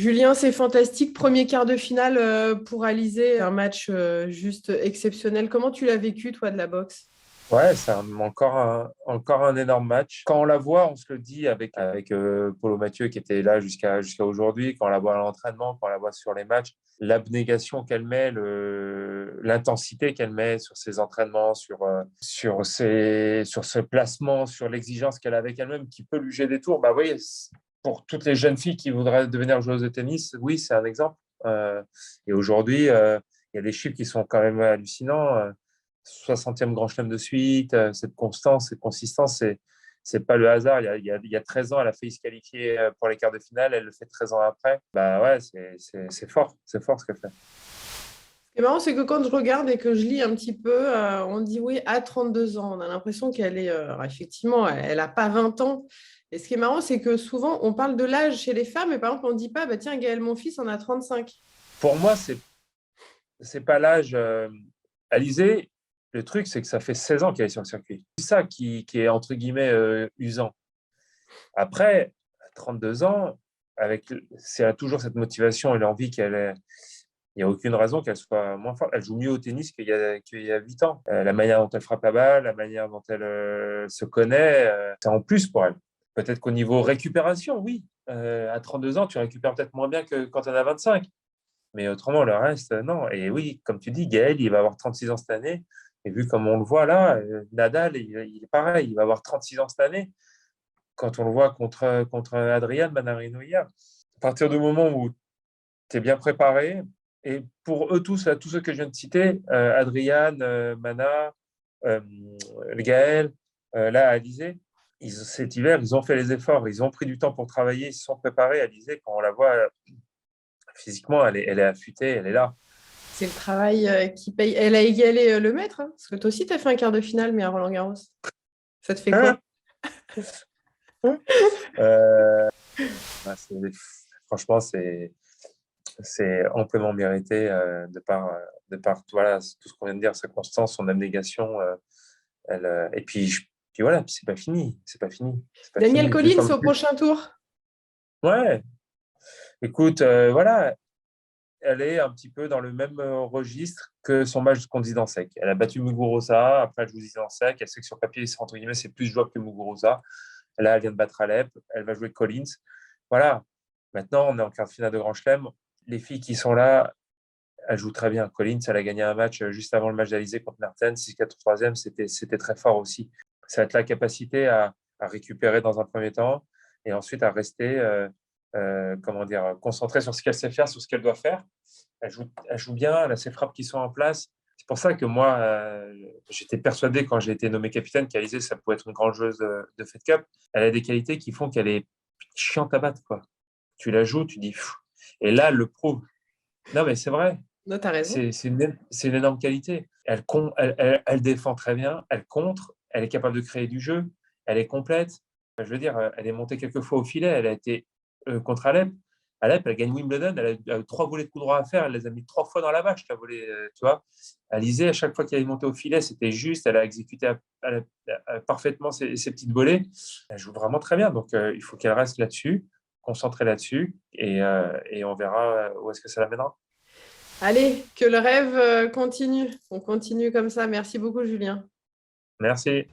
Julien, c'est fantastique. Premier quart de finale pour Alizé, un match juste exceptionnel. Comment tu l'as vécu, toi, de la boxe? Ouais, encore un énorme match. Quand on la voit, on se le dit avec Polo Mathieu qui était là jusqu'à aujourd'hui, quand on la voit à l'entraînement, quand on la voit sur les matchs, l'abnégation qu'elle met, l'intensité qu'elle met sur ses entraînements, sur ses placements, sur l'exigence qu'elle a avec elle-même, qui peut lui jouer des tours. Bah oui, pour toutes les jeunes filles qui voudraient devenir joueuses de tennis, oui, c'est un exemple. Et aujourd'hui, il y a des chiffres qui sont quand même hallucinants. 60e Grand Chelem de suite, cette constance, cette consistance, c'est pas le hasard. Il y a 13 ans, elle a failli se qualifier pour les quarts de finale, elle le fait 13 ans après. Bah ouais, c'est fort ce qu'elle fait. Ce qui est marrant, c'est que quand je regarde et que je lis un petit peu, on dit oui, à 32 ans. On a l'impression qu'elle est, alors effectivement, elle n'a pas 20 ans. Et ce qui est marrant, c'est que souvent, on parle de l'âge chez les femmes, et par exemple, on ne dit pas, bah, tiens, Gaël, mon fils, en a 35. Pour moi, c'est pas l'âge. Alizé, le truc, c'est que ça fait 16 ans qu'elle est sur le circuit. C'est ça qui est entre guillemets usant. Après, à 32 ans, si elle a toujours cette motivation et l'envie il n'y a aucune raison qu'elle soit moins forte. Elle joue mieux au tennis qu'il y a 8 ans. La manière dont elle frappe la balle, la manière dont elle se connaît, c'est en plus pour elle. Peut-être qu'au niveau récupération, oui. À 32 ans, tu récupères peut-être moins bien que quand tu en as 25. Mais autrement, le reste, non. Et oui, comme tu dis, Gaël, il va avoir 36 ans cette année. Et vu comme on le voit là, Nadal, il est pareil, il va avoir 36 ans cette année. Quand on le voit contre Adrian Manarino hier, à partir du moment où tu es bien préparé, et pour eux tous, là, tous ceux que je viens de citer, Adrian, Mana, euh, Gaël, là, Alizé, cet hiver, ils ont fait les efforts, ils ont pris du temps pour travailler, ils se sont préparés. Alizé, quand on la voit physiquement, elle est affûtée, elle est là. C'est le travail qui paye. Elle a égalé le maître, hein, parce que toi aussi, tu as fait un quart de finale, mais à Roland-Garros. Ça te fait quoi? Hein. Euh, bah, franchement, c'est amplement mérité de par voilà, tout ce qu'on vient de dire, sa constance, son abnégation. Et puis voilà, puis c'est pas fini. C'est pas fini. C'est pas Daniel fini. Vu Collins comme. au prochain tour. Ouais, écoute, voilà, elle est un petit peu dans le même registre que son match contre Zidansek. Elle a battu Muguruza, après elle joue Zidansek. Elle sait que sur papier, entre guillemets, c'est plus jouable que Muguruza. Là, elle vient de battre Alep, elle va jouer Collins. Voilà, maintenant, on est en quart de finale de Grand Chelem. Les filles qui sont là, elles jouent très bien. Collins, elle a gagné un match juste avant le match d'Alizé contre Mertens, 6-4 troisième, c'était très fort aussi. Ça va être la capacité à récupérer dans un premier temps et ensuite à rester comment dire, concentrée sur ce qu'elle sait faire, sur ce qu'elle doit faire. Elle joue bien, elle a ses frappes qui sont en place. C'est pour ça que moi, j'étais persuadé quand j'ai été nommé capitaine qu'Alizé, ça pouvait être une grande joueuse de Fed Cup. Elle a des qualités qui font qu'elle est chiante à battre, quoi. Tu la joues, tu dis, pff. Et là, elle le prouve. Non, mais c'est vrai. Non, t'as raison. C'est une énorme qualité. Elle défend très bien, elle contre, elle est capable de créer du jeu, elle est complète. Je veux dire, elle est montée quelques fois au filet, elle a été contre Alep. Alep, elle gagne Wimbledon, elle a eu 3 volées de coup droit à faire, elle les a mis 3 fois dans la vache, la volée, tu vois. Alizé, à chaque fois qu'elle est montée au filet, c'était juste, elle a exécuté parfaitement ses petites volées. Elle joue vraiment très bien, donc il faut qu'elle reste là-dessus, concentrée là-dessus, et on verra où est-ce que ça l'amènera. Allez, que le rêve continue. On continue comme ça. Merci beaucoup, Julien. Merci.